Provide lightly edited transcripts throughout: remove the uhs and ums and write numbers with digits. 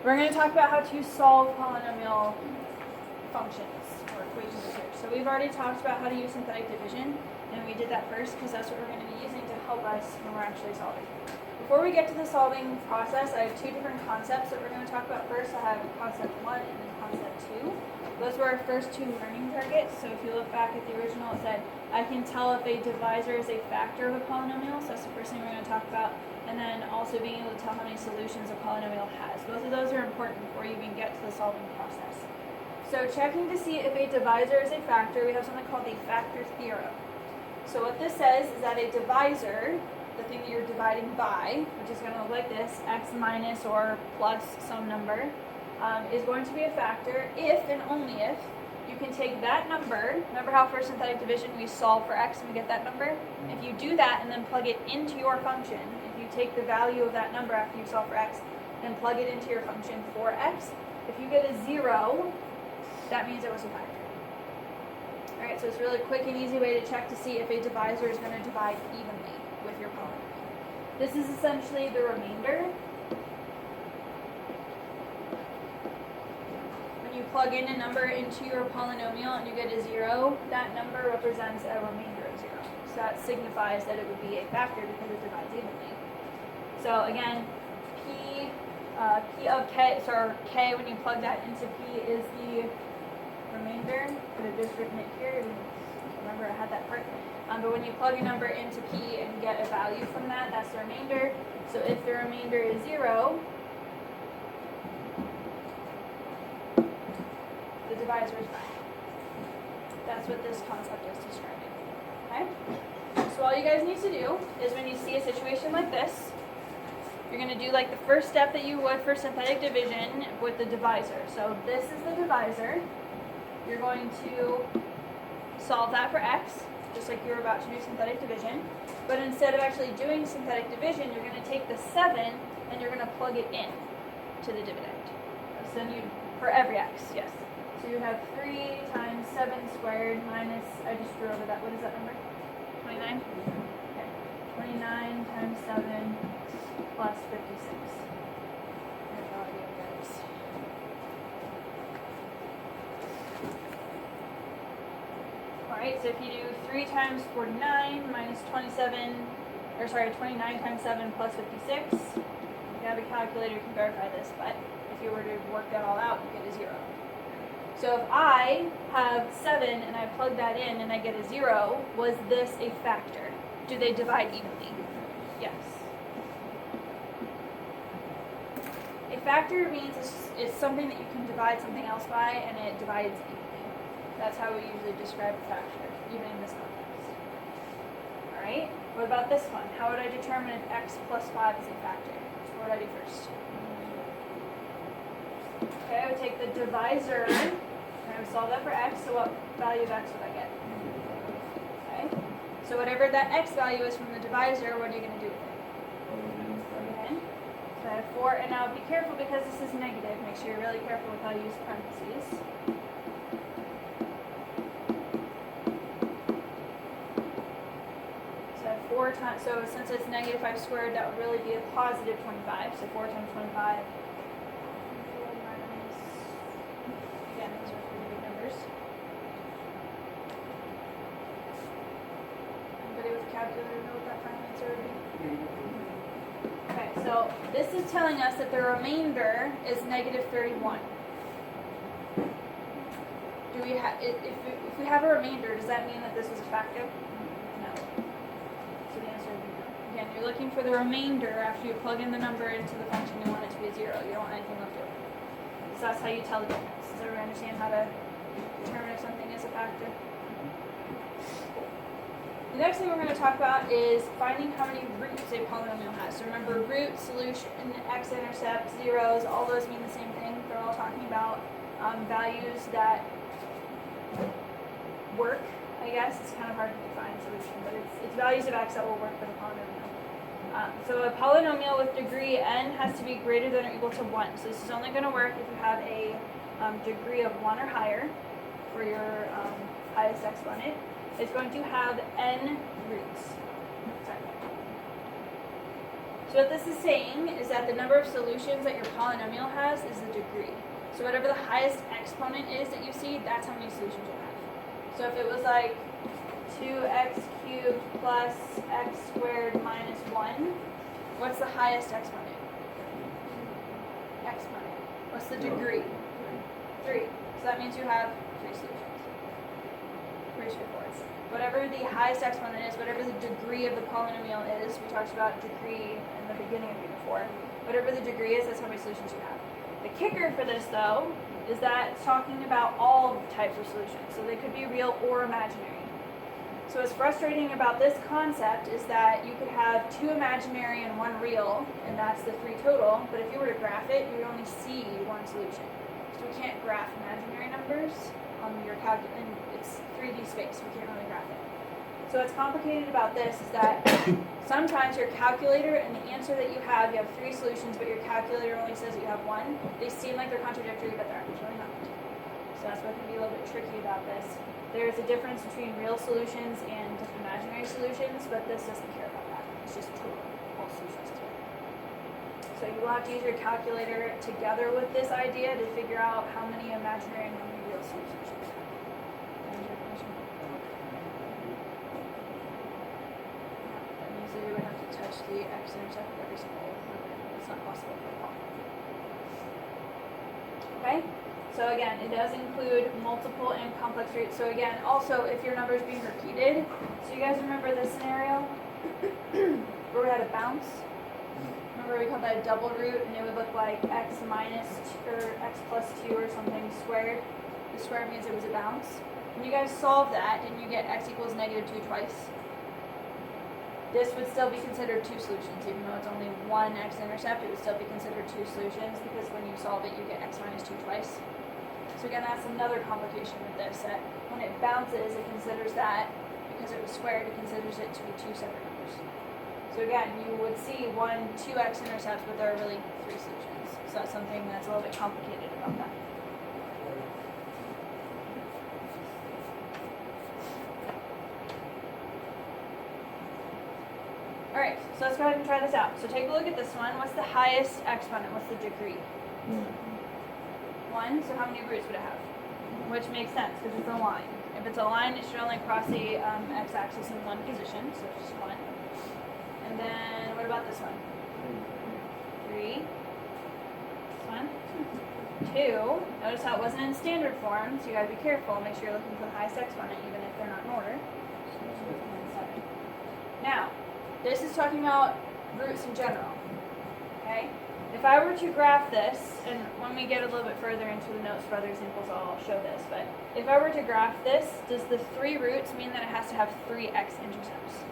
We're going to talk about how to solve polynomial functions or equations here. So we've already talked about how to use synthetic division, and we did that first because that's what we're going to be using to help us when we're actually solving. Before we get to the solving process, I have two different concepts that we're going to talk about first. I have concept 1 and then concept 2. Those were our first two learning targets. So if you look back at the original, it said, I can tell if a divisor is a factor of a polynomial. So that's the first thing we're going to talk about. And then also being able to tell how many solutions a polynomial has. Both of those are important before you even get to the solving process. So checking to see if a divisor is a factor, we have something called the factor theorem. So what this says is that a divisor, the thing that you're dividing by, which is going to look like this, x minus or plus some number, is going to be a factor if and only if you can take that number. Remember how for synthetic division we solve for x and we get that number? If you do that and then plug it into your function, if you take the value of that number after you solve for x and plug it into your function for x, if you get a 0, that means it was a factor. Alright, so it's a really quick and easy way to check to see if a divisor is going to divide evenly with your polynomial. This is essentially the remainder. When you plug in a number into your polynomial and you get a 0, that number represents a remainder of 0. So that signifies that it would be a factor because it divides evenly. So again, P of K, so K, when you plug that into P, is the remainder. I could have just written it here. Remember I had that part. But when you plug a number into P and get a value from that, that's the remainder. So if the remainder is 0, the divisor is 5. That's what this concept is describing. Okay? So all you guys need to do is when you see a situation like this, you're going to do like the first step that you would for synthetic division with the divisor. So this is the divisor. You're going to solve that for x, just like you were about to do synthetic division. But instead of actually doing synthetic division, you're going to take the 7 and you're going to plug it in to the dividend. So then you, for every x, yes. So you have 3 times 7 squared minus, I just drew over that, what is that number? 29? Okay. 29 times 7 plus 56. Alright, so if you do 3 times 49 minus 29 times 7 plus 56, if you have a calculator, you can verify this, but if you were to work that all out, you get a 0. So if I have 7 and I plug that in and I get a 0, was this a factor? Do they divide evenly? Yes. A factor means it's something that you can divide something else by and it divides evenly. That's how we usually describe a factor, even in this context. Alright, what about this one? How would I determine if x plus 5 is a factor? So what would I do first? Okay, I would take the divisor, and I would solve that for x, so what value of x would I get? Okay, so whatever that x value is from the divisor, what are you going to do with it? Plug it in. So I have 4, and now be careful because this is negative. Make sure you're really careful with how you use parentheses. So I have 4 times, so since it's negative 5 squared, that would really be a positive 25. So 4 times 25. Again, these are pretty big numbers. Anybody with a calculator know what that final answer would be? Okay, so this is telling us that the remainder is negative 31. Do we have, if we have a remainder, does that mean that this is a factor? No. So the answer would be no. Again, you're looking for the remainder after you plug in the number into the function. You want it to be a 0. You don't want anything left over. So that's how you tell the difference. Does everyone understand how to determine if something is a factor? The next thing we're going to talk about is finding how many roots a polynomial has. So remember, root, solution, x-intercept, zeros, all those mean the same thing. They're all talking about values that work, I guess. It's kind of hard to define solution, but it's values of x that will work for the polynomial. So a polynomial with degree n has to be greater than or equal to 1. So this is only going to work if you have a degree of 1 or higher for your highest exponent. It's going to have n roots. Sorry. So what this is saying is that the number of solutions that your polynomial has is the degree. So whatever the highest exponent is that you see, that's how many solutions you'll have. So if it was like 2x cubed plus x squared minus 1, what's the highest exponent? Exponent. What's the degree? 3. So that means you have 3 solutions. Pretty straightforward. Whatever the highest exponent is, whatever the degree of the polynomial is, we talked about degree in the beginning of unit 4. Whatever the degree is, that's how many solutions you have. The kicker for this, though, is that it's talking about all types of solutions. So they could be real or imaginary. So what's frustrating about this concept is that you could have 2 imaginary and 1 real, and that's the 3 total, but if you were to graph it, you would only see 1 solution. So we can't graph imaginary numbers on your calculator, and it's 3D space, we can't really graph it. So what's complicated about this is that sometimes your calculator and the answer that you have 3 solutions, but your calculator only says that you have 1. They seem like they're contradictory, but they're actually not. So that's what can be a little bit tricky about this. There's a difference between real solutions and imaginary solutions, but this doesn't care about that. It's just total, all solutions together. So you will have to use your calculator together with this idea to figure out how many imaginary and how many real solutions you have. That means that you would have to touch the x-intercept of every single limit. It's not possible for a law. Okay? So again, it does include multiple and complex roots. So again, also if your number is being repeated, so you guys remember this scenario where we had a bounce? Remember we called that a double root, and it would look like x minus 2, or x plus 2 or something squared. The square means it was a bounce. When you guys solve that, didn't you get x equals negative 2 twice? This would still be considered 2 solutions, even though it's only 1 x-intercept, it would still be considered 2 solutions, because when you solve it, you get x minus 2 twice. So again, that's another complication with this, that when it bounces, it considers that, because it was squared, it considers it to be 2 separate numbers. So again, you would see 1, 2 x-intercepts, but there are really 3 solutions. So that's something that's a little bit complicated about that. Alright, so let's go ahead and try this out. So take a look at this one. What's the highest exponent? What's the degree? 1, so how many roots would it have? Which makes sense, because it's a line. If it's a line, it should only cross the x-axis in 1 position, so it's just 1. And then, what about this one? 3. This one? 2. Notice how it wasn't in standard form, so you gotta be careful. Make sure you're looking for the highest exponent, even if they're not in order. And 7. Now, this is talking about roots in general, okay? If I were to graph this, and when we get a little bit further into the notes for other examples, I'll show this, but if I were to graph this, does the 3 roots mean that it has to have 3 x-intercepts?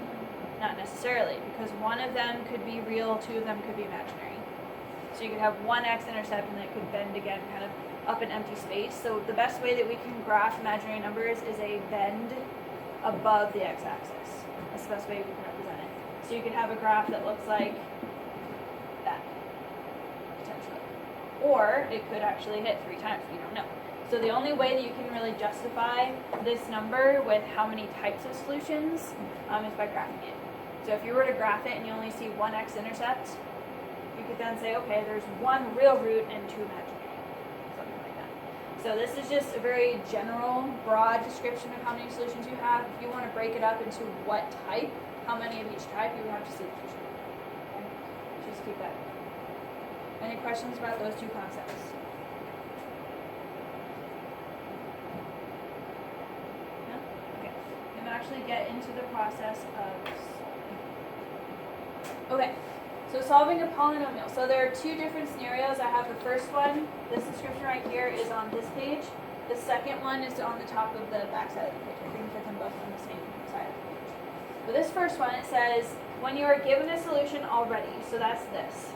Not necessarily, because 1 of them could be real, 2 of them could be imaginary. So you could have 1 x-intercept and then it could bend again kind of up an empty space. So the best way that we can graph imaginary numbers is a bend above the x-axis. That's the best way we can represent it. So you could have a graph that looks like that. Or it could actually hit 3 times, we don't know. So the only way that you can really justify this number with how many types of solutions is by graphing it. So if you were to graph it and you only see 1 x-intercept, you could then say, okay, there's 1 real root and 2 imaginary, something like that. So this is just a very general, broad description of how many solutions you have. If you want to break it up into what type, how many of each type, you would have to see the solution. Okay? Just keep that. Any questions about those 2 concepts? No? Okay. And we'll actually get into the process of solving. Okay. So solving a polynomial. So there are 2 different scenarios. I have the first one. This description right here is on this page. The second one is on the top of the back side of the page. I think that them both on the same side of the page. For this first one, it says, when you are given a solution already, so that's this.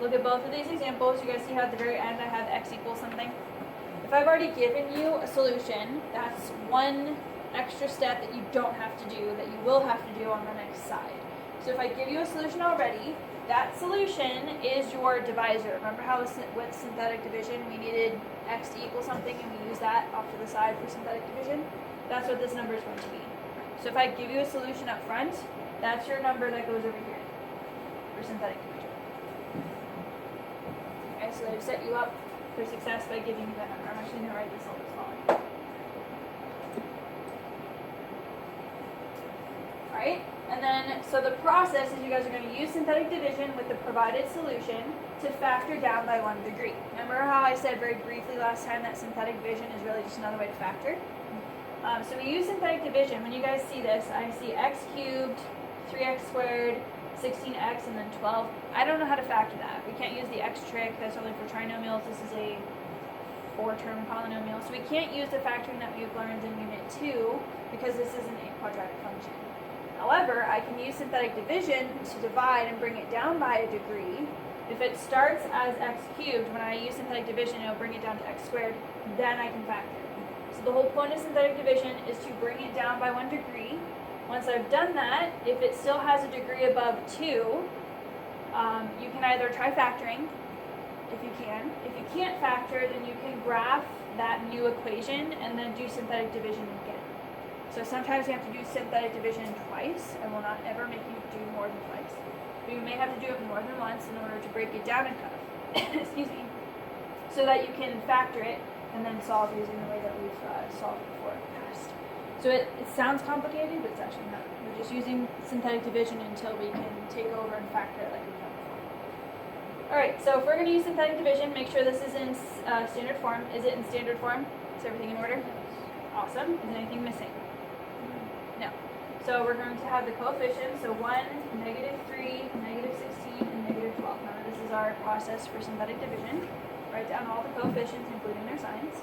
Look at both of these examples. You guys see how at the very end I have x equals something? If I've already given you a solution, that's 1 extra step that you don't have to do, that you will have to do on the next side. So if I give you a solution already, that solution is your divisor. Remember how with synthetic division we needed x to equal something and we use that off to the side for synthetic division? That's what this number is going to be. So if I give you a solution up front, that's your number that goes over here. for synthetic division. Okay, so they've set you up for success by giving you that number. I'm actually going to write this a little bit smaller. Alright, and then, so the process is you guys are going to use synthetic division with the provided solution to factor down by 1 degree. Remember how I said very briefly last time that synthetic division is really just another way to factor? So we use synthetic division. When you guys see this, I see x cubed, 3x squared, 16x, and then 12. I don't know how to factor that. We can't use the x trick. That's only for trinomials. This is a 4-term polynomial. So we can't use the factoring that we've learned in Unit 2 because this isn't a quadratic function. However, I can use synthetic division to divide and bring it down by a degree. If it starts as x cubed, when I use synthetic division, it'll bring it down to x squared. Then I can factor. So the whole point of synthetic division is to bring it down by 1 degree. Once I've done that, if it still has a degree above 2, you can either try factoring, if you can. If you can't factor, then you can graph that new equation and then do synthetic division again. So sometimes you have to do synthetic division twice. I will not ever make you do more than twice. But you may have to do it more than once in order to break it down enough, excuse me, so that you can factor it and then solve using the way that we've solved before in the past. So it sounds complicated, but it's actually not. We're just using synthetic division until we can take over and factor it like we've done before. Alright, so if we're going to use synthetic division, make sure this is in standard form. Is it in standard form? Is everything in order? Awesome. Is anything missing? No. So we're going to have the coefficients, so 1, -3, -16, and -12. Remember, this is our process for synthetic division. Write down all the coefficients, including their signs.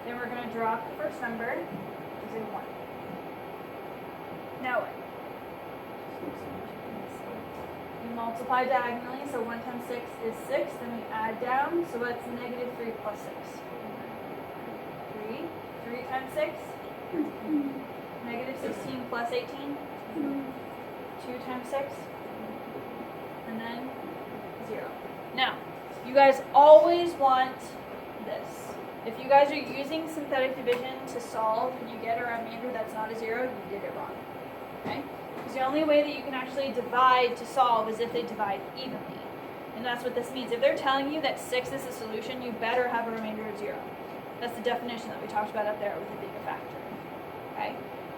Then we're going to drop the first number, which is a 1. Now what? We multiply diagonally, so 1 times 6 is 6. Then we add down, so what's -3 plus 6? 3. 3 times 6? -16 plus 18? 2 times 6? And then 0. Now, you guys always want this. If you guys are using synthetic division to solve and you get a remainder that's not a 0, you did it wrong. Okay? Because the only way that you can actually divide to solve is if they divide evenly. And that's what this means. If they're telling you that 6 is the solution, you better have a remainder of 0. That's the definition that we talked about up there with it being a factor. Okay?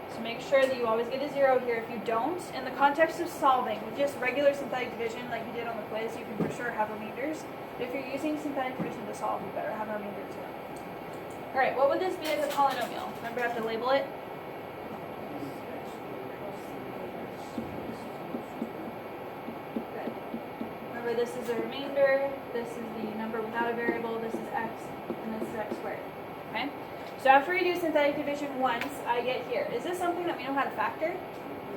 So make sure that you always get a 0 here. If you don't, in the context of solving, with just regular synthetic division like you did on the quiz, you can for sure have remainders. But if you're using synthetic division to solve, you better have a remainder of 0. Alright, what would this be as a polynomial? Remember, I have to label it? Good. Remember, this is a remainder, this is the number without a variable, this is x, and this is x squared. Okay? So after we do synthetic division once, I get here. Is this something that we know how to factor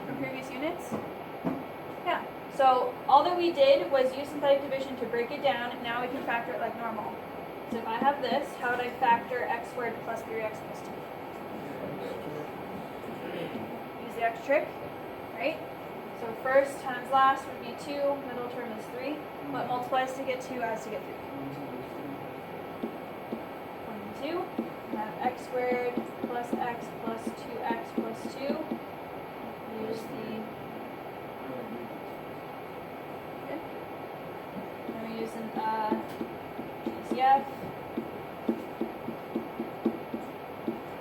from previous units? Yeah. So all that we did was use synthetic division to break it down, and now we can factor it like normal. So if I have this, how would I factor x squared plus 3x plus 2? Use the x trick, right? So first times last would be 2, middle term is 3. What multiplies to get 2 as to get 3? 22. We have x squared plus x plus 2x plus 2. Use the... Good. Then we use an GCF.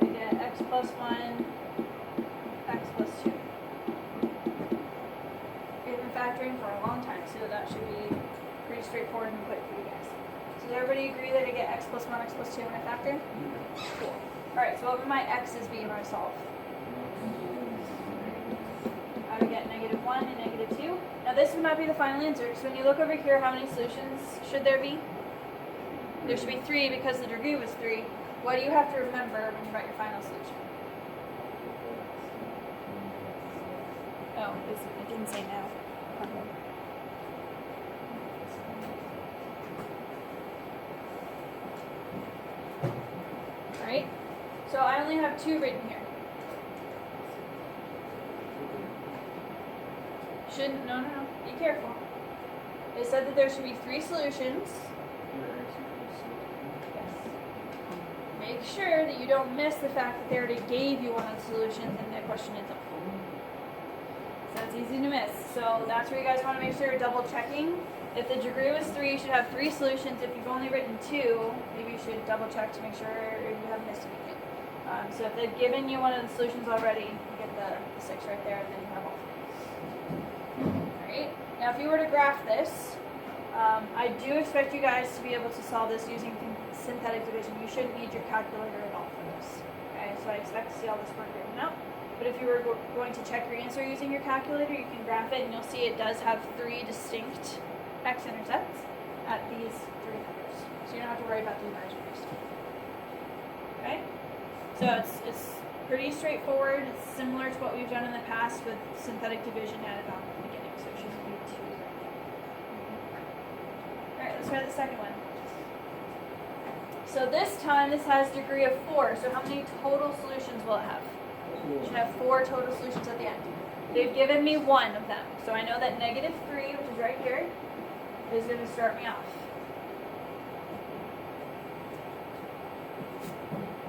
We get x plus 1, x plus 2. We've been factoring for a long time, so that should be pretty straightforward and quick for you guys. So does everybody agree that I get x plus 1, x plus 2 when I factor? Cool. Alright, so what would my x's be when I solve? I would get -1 and -2. Now this would not be the final answer, because when you look over here, how many solutions should there be? There should be 3 because the degree was 3. What do you have to remember when you write your final solution? Oh, it didn't say now. Alright, so I only have 2 written here. No, be careful. It said that there should be 3 solutions. Yes. Make sure that you don't miss the fact that they already gave you one of the solutions and the question is up. So that's it's easy to miss. So that's where you guys want to make sure you're double checking. If the degree was 3, you should have 3 solutions. If you've only written 2, maybe you should double check to make sure you haven't missed anything. So if they've given you one of the solutions already, you get the 6 right there, and then you have all 3. Alright, now if you were to graph this, I do expect you guys to be able to solve this using synthetic division. You shouldn't need your calculator at all for this. Okay, so I expect to see all this work written out. But if you were going to check your answer using your calculator, you can graph it, and you'll see it does have 3 distinct x-intercepts at these 3 numbers. So you don't have to worry about the imaginary. Okay? So it's pretty straightforward. It's similar to what we've done in the past with synthetic division added on at the beginning. So it shouldn't be too right there. Alright, let's try the second one. So this time this has degree of 4. So how many total solutions will it have? It should have 4 total solutions at the end. They've given me 1 of them. So I know that negative 3, which is right here, is going to start me off.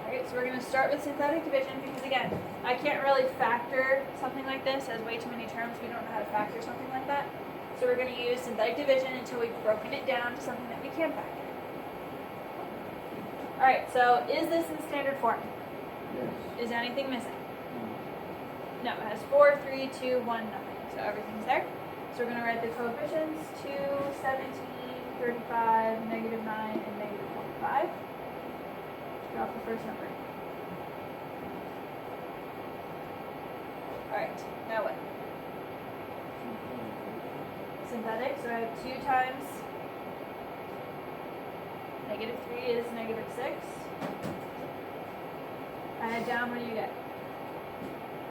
Alright, so we're going to start with synthetic division because, again, I can't really factor something like this as way too many terms. We don't know how to factor something like that. So we're going to use synthetic division until we've broken it down to something that we can factor. Alright, so is this in standard form? Yes. Is anything missing? No, it has 4, 3, 2, 1, nothing. So everything's there. So we're going to write the coefficients 2, 17, 35, negative 9, and negative 25. Drop the first number. Alright, now what? Synthetic, so I have 2 times negative 3 is negative 6. Add down, what do you get?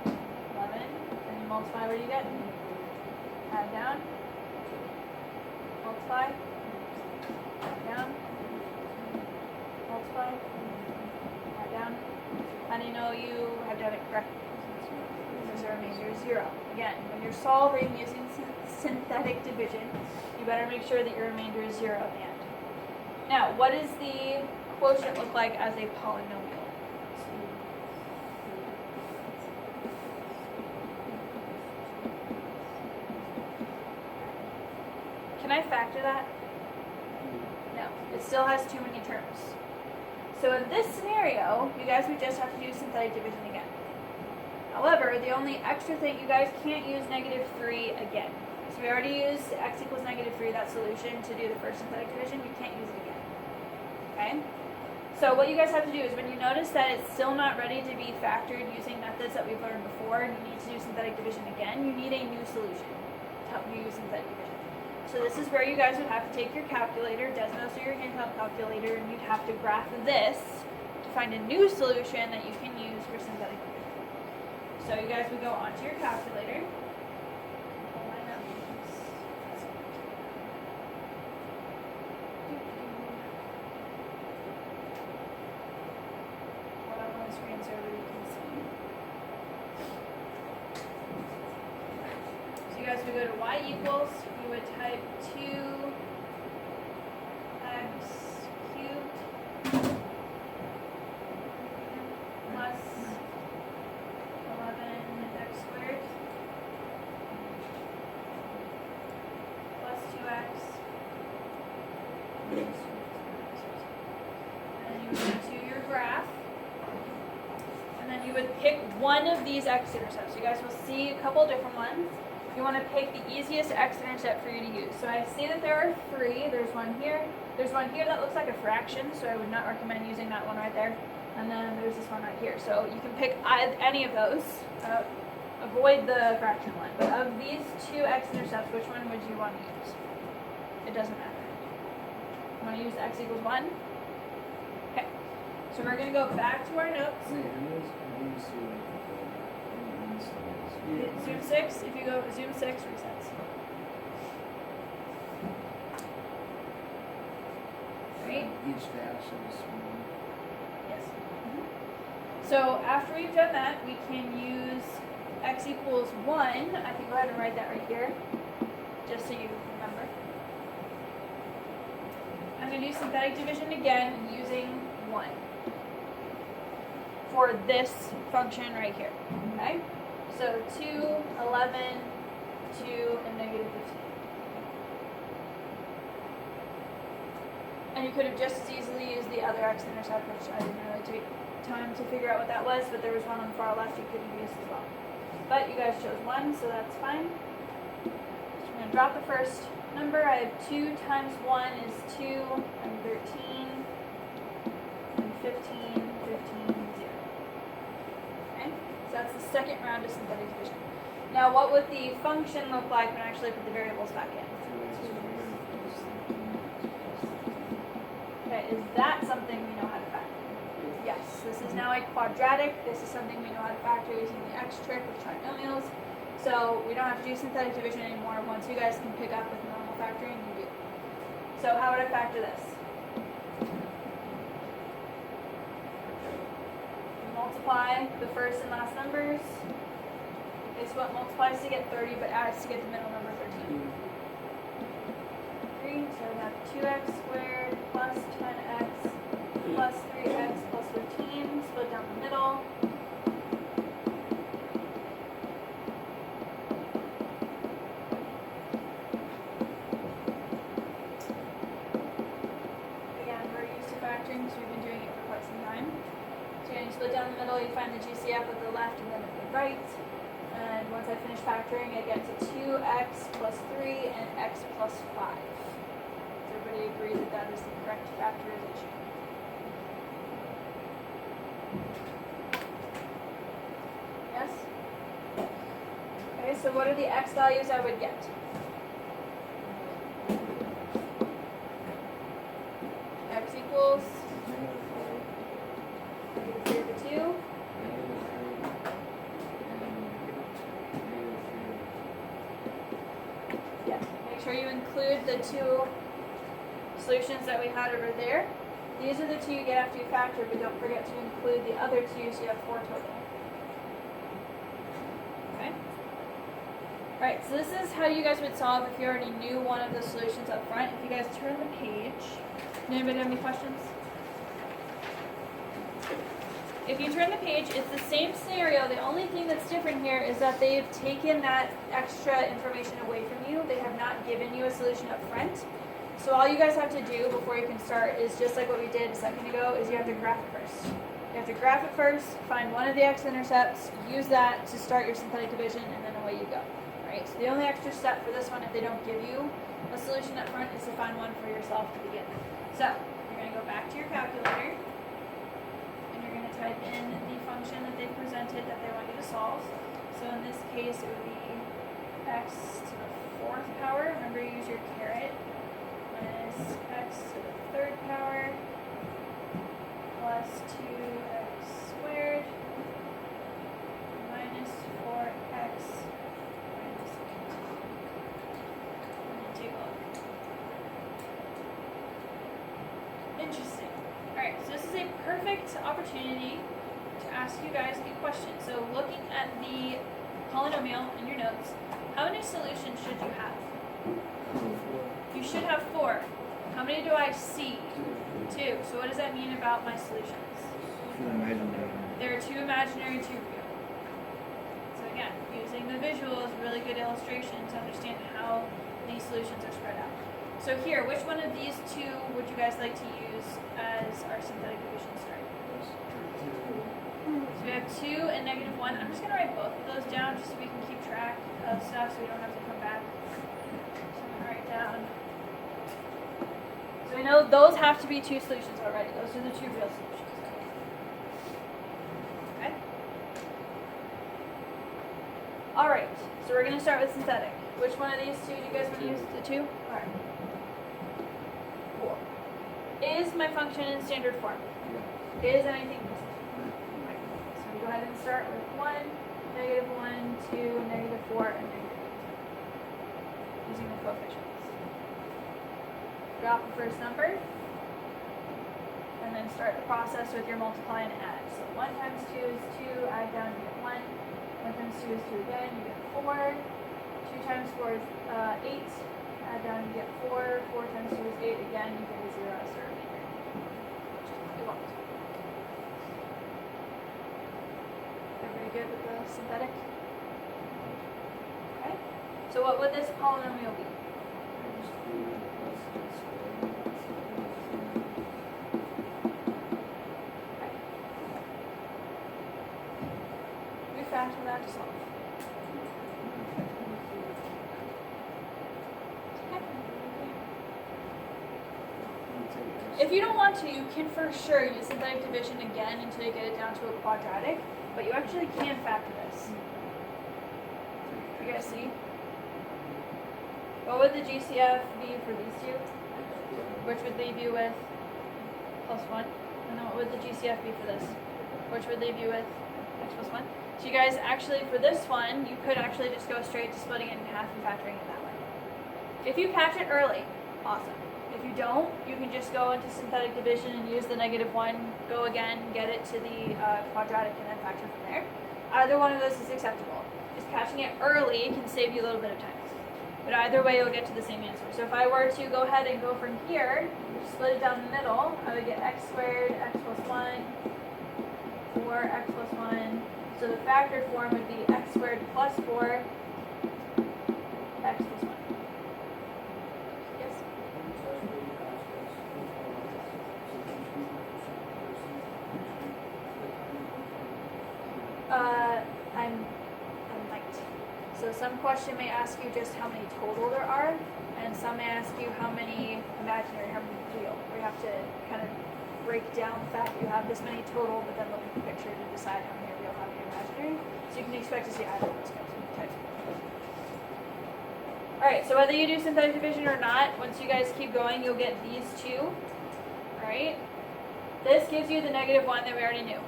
11. Then you multiply, what do you get? Add down. Multiply. Add down. Multiply. Add down. How do you know you have done it correctly? Because the remainder is 0. Again, when you're solving using synthetic division, you better make sure that your remainder is 0 at the end. Now, what does the quotient look like as a polynomial? Can I factor that? No, it still has too many terms. So in this scenario, you guys would just have to do synthetic division again. However, the only extra thing, you guys can't use negative 3 again. So we already used x equals negative 3, that solution, to do the first synthetic division. You can't use it again. Okay? So what you guys have to do is when you notice that it's still not ready to be factored using methods that we've learned before, and you need to do synthetic division again, you need a new solution to help you use synthetic division. So this is where you guys would have to take your calculator, Desmos or your handheld calculator, and you'd have to graph this to find a new solution that you can use for synthetic division. So you guys would go onto your calculator. So you guys would go to y equals, you would type 2x cubed plus 11x squared plus 2x. And then you would go to your graph. And then you would pick one of these x-intercepts. You guys will see a couple different ones. You want to pick the easiest x-intercept for you to use. So I see that there are 3. There's one here. There's one here that looks like a fraction, so I would not recommend using that one right there. And then there's this one right here. So you can pick any of those. Avoid the fraction one. But of these 2 x-intercepts, which one would you want to use? It doesn't matter. You want to use x equals 1? Okay. So we're going to go back to our notes. Zoom 6, if you go to Zoom 6, resets. Right? Each dash is one. Yes. So after we've done that, we can use x equals 1. I can go ahead and write that right here, just so you remember. I'm going to do synthetic division again using 1 for this function right here. Okay? So 2, 11, 2, and negative 15. And you could have just as easily used the other x-intercept, which I didn't really take time to figure out what that was, but there was one on the far left you could have used as well. But you guys chose 1, so that's fine. So I'm going to drop the first number. I have 2 times 1 is 2, and 13, and 15, 15, 0. Okay, so that's the second round of synthetic division. Now what would the function look like when I actually put the variables back in? Okay, is that something we know how to factor? Yes, this is now a quadratic. This is something we know how to factor using the X trick with trinomials. So we don't have to do synthetic division anymore. Once you guys can pick up with normal factoring, you do. So how would I factor this? Multiply the first and last numbers. It's what multiplies to get 30, but adds to get the middle number 13. 3, so we have 2x squared plus 10x plus 3x plus 15, split down the middle. Again, we're used to factoring because we've been doing it for quite some time. So you split down the middle, you find the GCF at the left and then at the right. And once I finish factoring, I get to 2x plus 3 and x plus 5. Everybody agree that that is the correct factorization? Yes? Okay, so what are the x values I would get? X equals -3 over 2. Yes, make sure you include the 2 solutions that we had over there. These are the 2 you get after you factor, but don't forget to include the other 2, so you have 4 total. Okay? Alright, so this is how you guys would solve if you already knew one of the solutions up front. If you guys turn the page, anybody have any questions? If you turn the page, it's the same scenario. The only thing that's different here is that they've taken that extra information away from you. They have not given you a solution up front. So all you guys have to do before you can start is just like what we did a second ago, is you have to graph it first. You have to graph it first, find one of the x-intercepts, use that to start your synthetic division, and then away you go. Right? So the only extra step for this one, if they don't give you a solution up front, is to find one for yourself to begin. So you're going to go back to your calculator, and you're going to type in the function that they presented that they want you to solve. So in this case, it would be x to the 4th power. Remember, you use your caret. Minus x to the 3rd power plus 2x squared minus 4x minus 8. And then take a look. Interesting. Alright, so this is a perfect opportunity to ask you guys a question. So looking at the polynomial in your notes, how many solutions should you have? You should have 4. How many do I see? 2. So what does that mean about my solutions? There are 2 imaginary, 2 real. So again, using the visual is a really good illustration to understand how these solutions are spread out. So here, which one of these 2 would you guys like to use as our synthetic division start? So we have 2 and -1. I'm just going to write both of those down just so we can keep track of stuff so we don't have to come back. So I'm going to write down. So we know those have to be 2 solutions already. Those are the 2 real solutions. Okay? Alright, so we're going to start with synthetic. Which one of these 2 do you guys want to use? The 2? Alright. Cool. Is my function in standard form? Is anything missing? Right. So we go ahead and start with 1, -1, 2, -4, and -8. Using the coefficients. Drop the first number, and then start the process with your multiply and add. So 1 times 2 is 2, add down, you get 1. 1 times 2 is 2 again, you get 4. 2 times 4 is 8, add down, you get 4. 4 times 2 is 8, again, you get a 0 as the remainder, which is what you want. Everybody good with the synthetic? Okay. So what would this polynomial be? We factor that to solve. If you don't want to, you can for sure use synthetic division again until you get it down to a quadratic, but you actually can factor this. You guys see? What would the GCF be for these two? Which would leave you with plus 1? And then what would the GCF be for this? Which would leave you with x plus 1? So you guys actually, for this one, you could actually just go straight to splitting it in half and factoring it that way. If you catch it early, awesome. If you don't, you can just go into synthetic division and use the -1, go again, get it to the quadratic, and then factor from there. Either one of those is acceptable. Just catching it early can save you a little bit of time. But either way, you'll get to the same answer. So if I were to go ahead and go from here, split it down the middle, I would get x squared, x plus 1, 4x plus 1. So the factored form would be x squared plus 4, x plus 1. Yes? I'm light. So some question may ask you just how many total there are, and some may ask you how many imaginary, how many real. We have to kind of break down the fact that you have this many total, but then look at the picture to decide how many real, how many imaginary. So you can expect to see either of those types. Alright, so whether you do synthetic division or not, once you guys keep going, you'll get these two. Alright? This gives you the -1 that we already knew.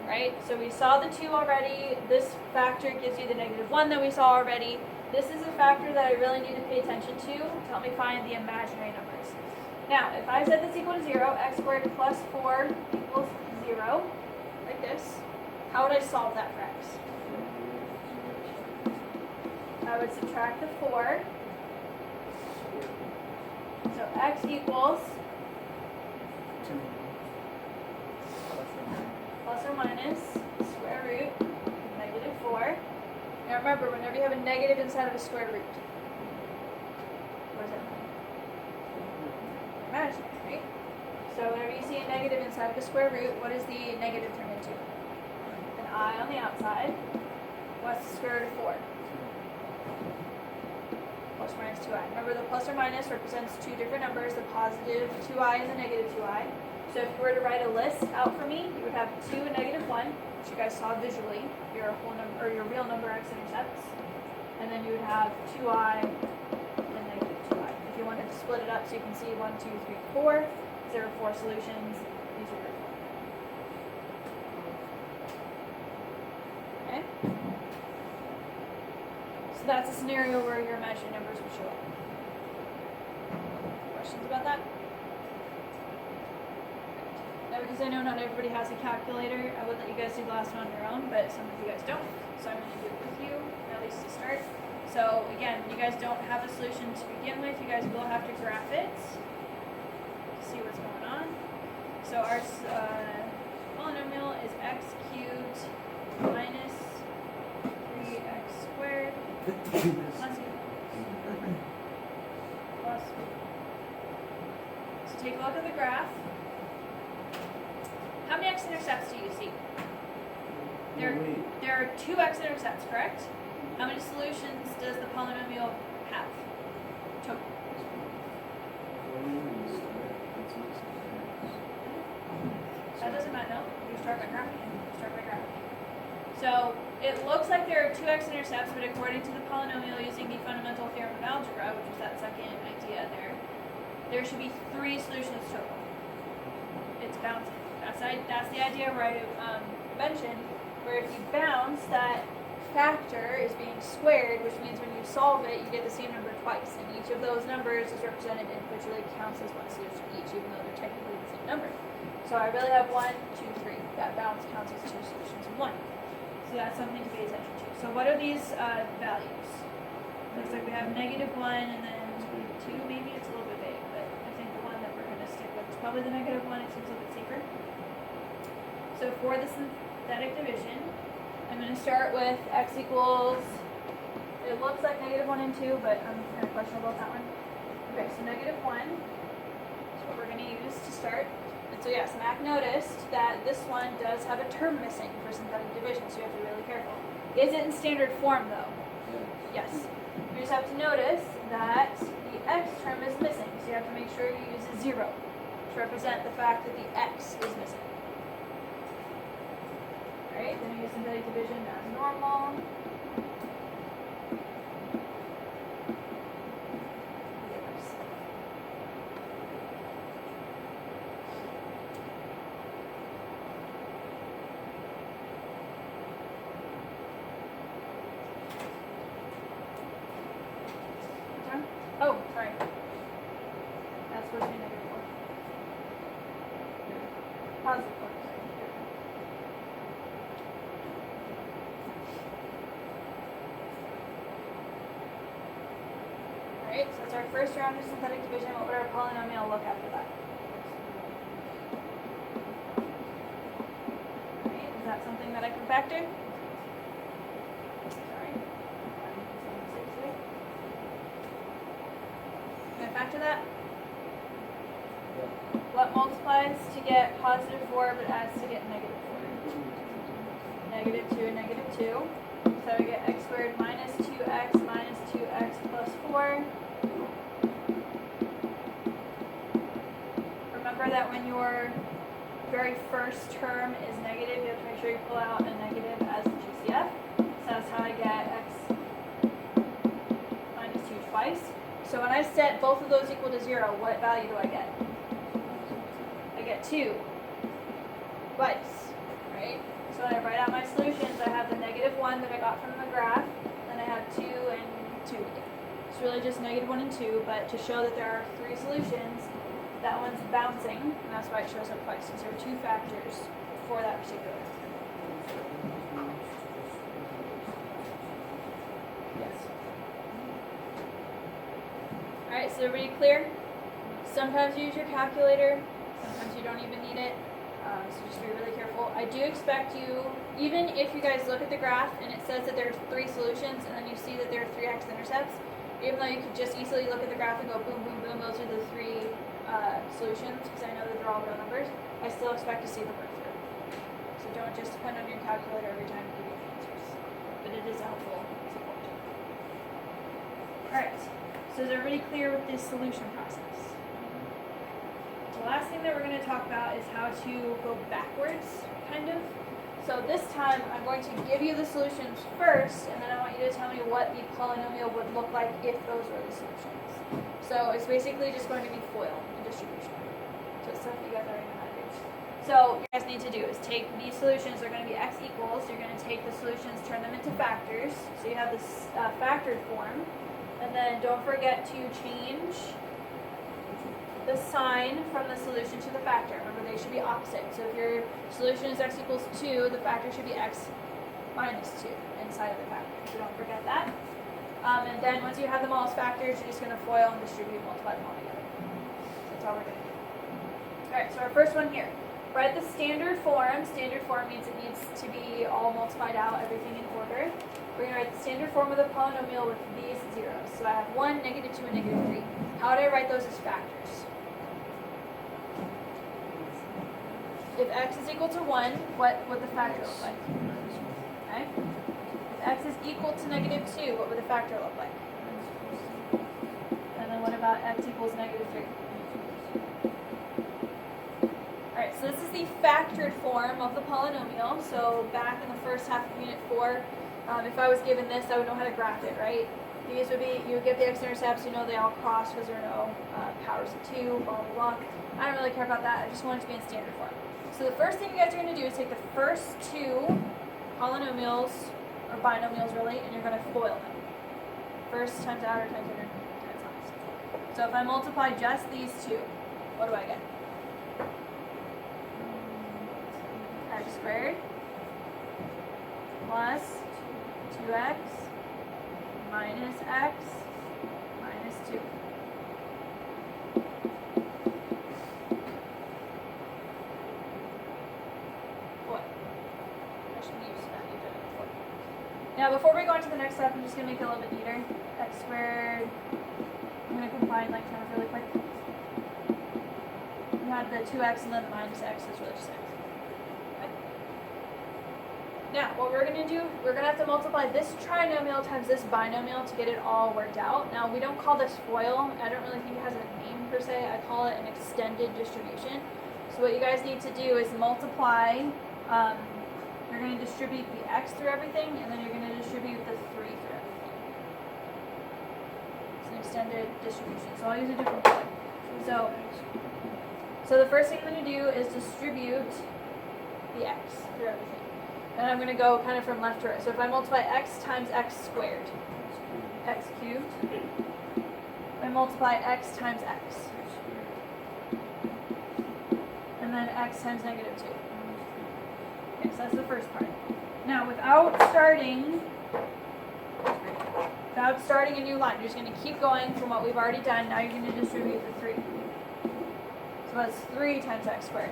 Right? So we saw the 2 already. This factor gives you the -1 that we saw already. This is a factor that I really need to pay attention to help me find the imaginary numbers. Now, if I set this equal to 0, x squared plus 4 equals 0, like this, how would I solve that for x? I would subtract the 4. So x equals plus or minus square root of -4. Now remember, whenever you have a negative inside of a square root, what is it? Imaginary, right? So whenever you see a negative inside of a square root, what does the negative turn into? An I on the outside. What's the square root of 4? Plus or minus 2i. Remember, the plus or minus represents two different numbers, the positive 2i and the negative 2i. So if you were to write a list out for me, you would have 2 and -1, which you guys saw visually, your whole number or your real number x-intercepts, and then you would have 2i and -2i. If you wanted to split it up so you can see 1, 2, 3, 4, there are 4 solutions. These are your 4. Okay. So that's a scenario where your imaginary numbers would show up. Questions about that? Because I know not everybody has a calculator, I would let you guys do the last one on your own, but some of you guys don't, so I'm going to do it with you, at least to start. So again, you guys don't have a solution to begin with, you guys will have to graph it to see what's going on. So our polynomial is x cubed minus 3x squared plus 4. So take a look at the graph. How many x-intercepts do you see? There are 2 x-intercepts, correct? How many solutions does the polynomial have? Total. That doesn't matter, no? You start by graphing. So it looks like there are 2 x-intercepts, but according to the polynomial using the fundamental theorem of algebra, which is that second idea there should be 3 solutions total. It's bouncing. That's the idea where I mentioned, where if you bounce, that factor is being squared, which means when you solve it, you get the same number twice, and each of those numbers is represented individually, counts as one solution each, even though they're technically the same number. So I really have 1, 2, 3. That bounce counts as 2 solutions in 1. So that's something to pay attention to. So what are these values? Looks like we have -1 and then 2, maybe it's a little bit vague, but I think the one that we're going to stick with is probably the -1. It seems a little bit safer. So for the synthetic division, I'm going to start with x equals It looks like -1 and 2, but I'm kind of questionable about that one. Okay, so -1 is what we're going to use to start. And so yes, Mac noticed that this one does have a term missing for synthetic division, so you have to be really careful. Is it in standard form though? Yes. Yes. You just have to notice that the x term is missing, so you have to make sure you use a 0 to represent the fact that the x is missing. Alright, then you use synthetic division as normal. Oh, sorry. That's supposed to be -4. Positive 4, sorry. Alright, so that's our first round of synthetic division. What would our polynomial look after that? Alright, is that something that I can factor? Sorry. Can I factor that? Yeah. What multiplies to get +4 but adds to get -4? -2 and -2. So we get x squared minus 2x minus 2x plus 4. Remember that when your very first term is negative, you have to make sure you pull out a negative as a GCF. So that's how I get x minus 2 twice. So when I set both of those equal to 0, what value do I get? I get 2 twice, right? So when I write out my solutions, I have the -1 that I got from the graph, then I have 2 and 2 again. It's really just -1 and 2, but to show that there are 3 solutions, that one's bouncing, and that's why it shows up twice, because there are 2 factors for that particular. Yes. Alright, so everybody clear? Sometimes you use your calculator, sometimes you don't even need it, so just be really careful. I do expect you, even if you guys look at the graph and it says that there's 3 solutions and then you see that there are 3 x-intercepts, even though you could just easily look at the graph and go boom, boom, boom, those are the 3 solutions, because I know that they're all real numbers, I still expect to see the work through. So don't just depend on your calculator every time you give the answers, but it is a helpful support. Alright, so is everybody clear with this solution process? The last thing that we're going to talk about is how to go backwards, kind of. So this time I'm going to give you the solutions first, and then I want you to tell me what the polynomial would look like if those were the solutions. So it's basically just going to be FOIL and distribution. So it's stuff you guys already know how to do. So what you guys need to do is take these solutions, they're going to be x equals, you're going to take the solutions, turn them into factors, so you have this factored form, and then don't forget to change the sign from the solution to the factor. Remember, they should be opposite. So if your solution is x equals 2, the factor should be x minus 2 inside of the factor. So don't forget that. And then once you have them all as factors, you're just going to FOIL and distribute, multiply them all together. That's all we're going to do. Alright, so our first one here. Write the standard form. Standard form means it needs to be all multiplied out, everything in order. We're going to write the standard form of the polynomial with these zeros. So I have 1, -2, and -3. How would I write those as factors? If x is equal to 1, what would the factor look like? Okay. If x is equal to -2, what would the factor look like? And then what about x equals -3? Alright, so this is the factored form of the polynomial. So back in the first half of Unit 4, if I was given this, I would know how to graph it, right? These would be, you would get the x-intercepts, you know they all cross because there are no powers of 2, blah, blah, blah. I don't really care about that, I just want it to be in standard form. So the first thing you guys are going to do is take the first 2 polynomials, or binomials really, and you're going to FOIL them. First times outer times inner times last. So if I multiply just these 2, what do I get? X squared plus 2x minus x minus 2. What? I should be used to that. You've done it before. Now before we go on to the next step, I'm just going to make it a little bit neater. X squared. I'm going to combine like terms really quick. You had the 2x and then the minus x is really just x. Okay. Now what we're going to do, we're going to have to multiply this trinomial times this binomial to get it all worked out. Now we don't call this FOIL. I don't really think it has a name per se. I call it an extended distribution. So what you guys need to do is multiply. You're going to distribute the x through everything, and then you're going to distribute the 3 through everything. It's an extended distribution. So I'll use a different color. So the first thing I'm going to do is distribute the x through everything. And I'm going to go kind of from left to right. So if I multiply x times x squared, x cubed, I multiply x times x. And then x times negative 2. Okay, so that's the first part. Now, without starting a new line, you're just going to keep going from what we've already done. Now you're going to distribute the 3. So that's 3 times x squared.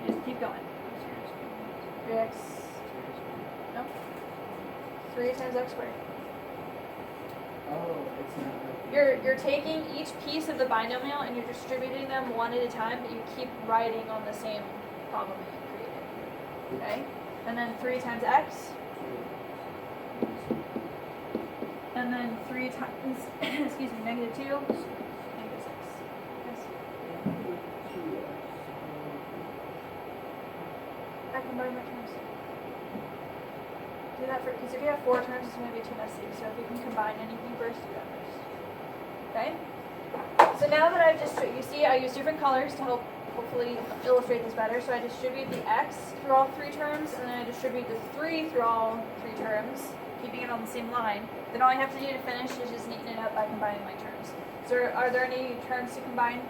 Just keep going. 3x. No. 3 times x squared. Oh, it's not like. You're taking each piece of the binomial and you're distributing them one at a time, but you keep writing on the same problem that you created. Okay? And then 3 times x. And then 3 times, excuse me, negative 2. Negative 6. Yes. I combine my terms. Do that for, because if you have 4 terms, it's going to be too messy. So if you can combine anything first, do that first. Okay? So now that I've you see I use different colors to help hopefully illustrate this better. So I distribute the x through all 3 terms, and then I distribute the 3 through all 3 terms, keeping it on the same line. Then all I have to do to finish is just neaten it up by combining my terms. So are there any terms to combine?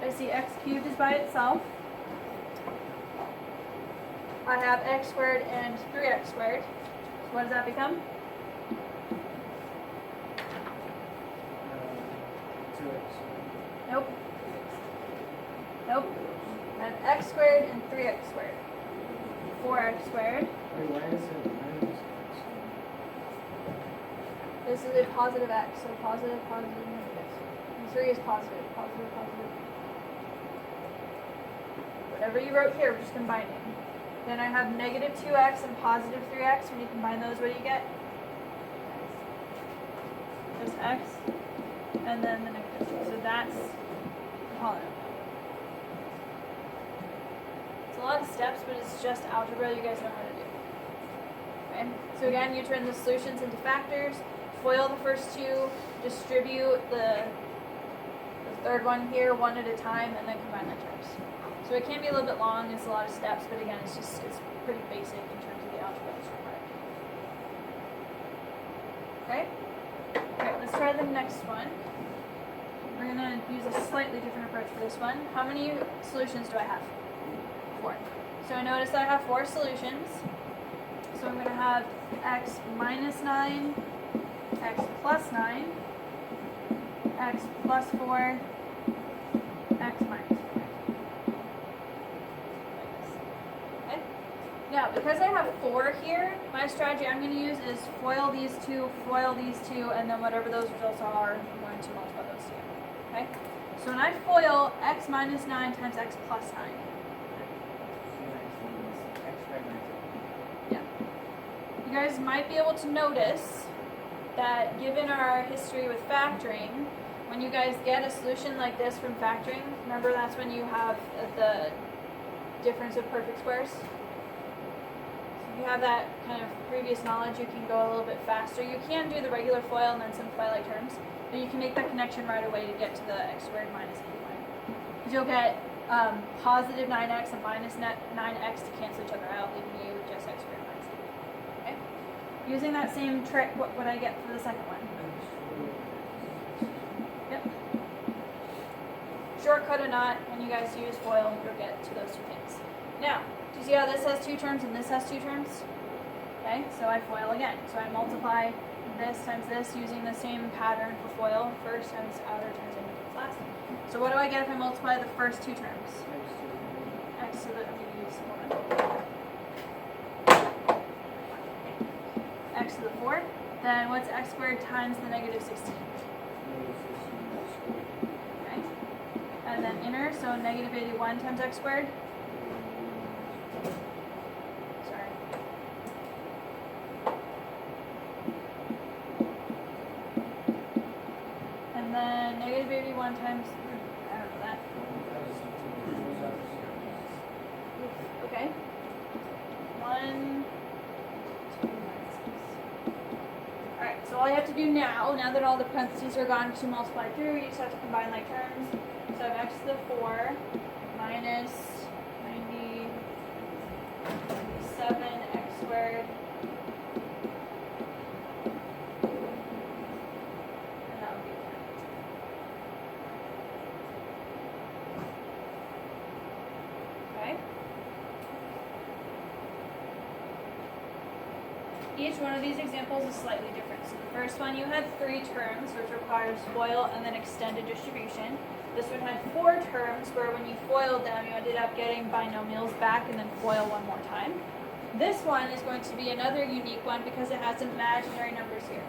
I see x cubed is by itself. I have x squared and 3x squared. So what does that become? 2x. Nope. Nope. I have x squared and 3x squared. 4x squared. Wait, why is it minus x? This is a positive x, so positive, positive, negative. And 3 is positive, positive, positive. Whatever you wrote here, we're just combining. Then I have negative 2x and positive 3x. When you combine those, what do you get? There's x, and then the negative 2. So that's the polynomial. It's a lot of steps, but it's just algebra. You guys know how to do. Okay. So again, you turn the solutions into factors, FOIL the first 2, distribute the third one here one at a time, and then combine the terms. So it can be a little bit long, it's a lot of steps, but again, it's pretty basic in terms of the algebra that's required. Okay? Alright, let's try the next one. We're going to use a slightly different approach for this one. How many solutions do I have? 4. So I notice that I have 4 solutions. So I'm going to have x minus 9, x plus 9, x plus 4, x minus 4. Now, because I have 4 here, my strategy I'm going to use is FOIL these 2, and then whatever those results are, I'm going to multiply those together. Okay? So when I FOIL x minus 9 times x plus 9. Yeah. You guys might be able to notice that given our history with factoring, when you guys get a solution like this from factoring, remember that's when you have the difference of perfect squares? If you have that kind of previous knowledge, you can go a little bit faster. You can do the regular FOIL and then simplify like terms, but you can make that connection right away to get to the x squared minus 8y. Because you'll get positive 9x and minus 9x to cancel each other out, leaving you with just x squared minus 8y. Okay? Using that same trick, what would I get for the second one? Yep. Shortcut or not, when you guys use FOIL, you'll get to those 2 things. Now, do you see how this has 2 terms and this has 2 terms? Okay, so I FOIL again. So I multiply this times this using the same pattern for FOIL. First times outer times inner times last. So what do I get if I multiply the first 2 terms? X, so that I'm going to use 1. x to the 4. Then what's x squared times the negative 16? Okay. And then inner, so negative 81 times x squared. Sorry. And then negative 81 times, I don't know that. Okay. 1, 2, 6. Alright, so all you have to do now that all the parentheses are gone to multiply through, you just have to combine like terms. So I have x to the 4 minus 97 x squared. And that would be 10. Okay. Each one of these examples is slightly different. So the first one you had 3 terms, which requires FOIL and then extended distribution. This one had 4 terms, where when you FOILed them, you ended up getting binomials back and then FOIL one more time. This one is going to be another unique one because it has imaginary numbers here.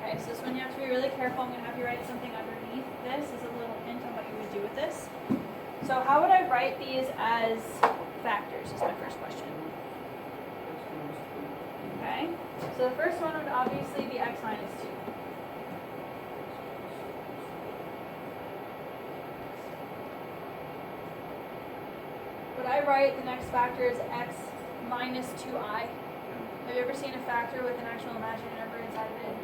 Okay, so this one you have to be really careful. I'm going to have you write something underneath this as a little hint on what you would do with this. So how would I write these as factors is my first question. Okay, so the first one would obviously be x minus 2. Would I write the next factor as x minus 2i? Have you ever seen a factor with an actual imaginary number inside of it?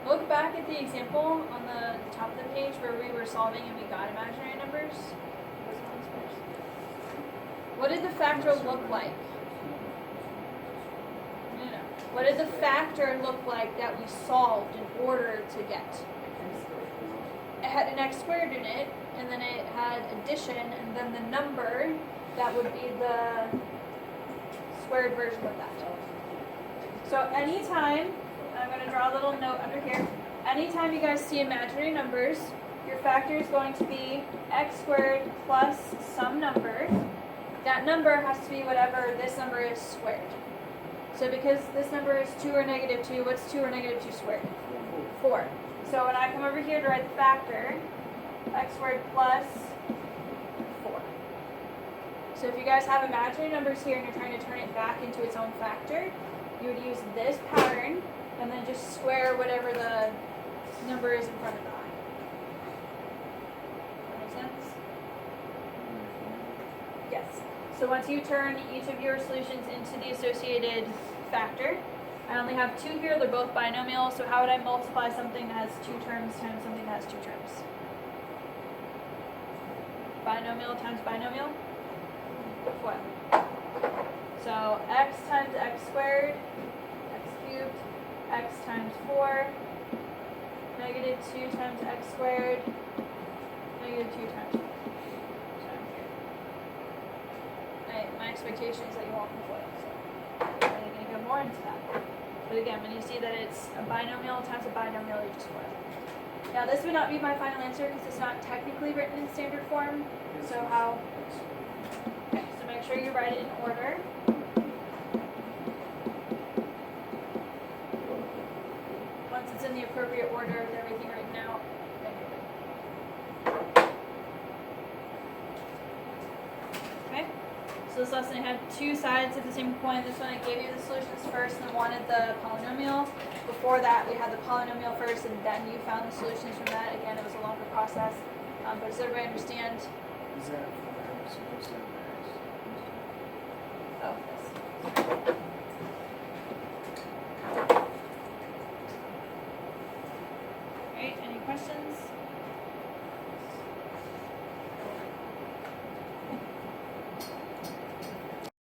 Look back at the example on the top of the page where we were solving and we got imaginary numbers. What did the factor look like? No. What did the factor look like that we solved in order to get? It had an x squared in it, and then it had addition, and then the number that would be the squared version of that. So anytime, I'm going to draw a little note under here, anytime you guys see imaginary numbers, your factor is going to be x squared plus some number. That number has to be whatever this number is squared. So because this number is 2 or negative 2, what's 2 or negative 2 squared? 4. So when I come over here to write the factor, x squared plus 4. So if you guys have imaginary numbers here and you're trying to turn it back into its own factor, you would use this pattern and then just square whatever the number is in front of the I. That make sense? Yes. So once you turn each of your solutions into the associated factor, I only have 2 here, they're both binomial, so how would I multiply something that has 2 terms times something that has 2 terms? Binomial times binomial? What? So x times x squared, x cubed, x times 4, negative 2 times x squared, negative 2 times 4. My expectation is that you all can FOIL, so I'm really going to go more into that. But again, when you see that it's a binomial times a binomial, you just FOIL. Now this would not be my final answer because it's not technically written in standard form. So how? Okay, so make sure you write it in order. Once it's in the appropriate order with everything written out, then you're good. Okay? So this lesson had 2 sides of the same coin. This one I gave you the solutions first and then wanted the polynomial. Before that we had the polynomial first and then you found the solutions from that. Again, it was a longer process. But does everybody understand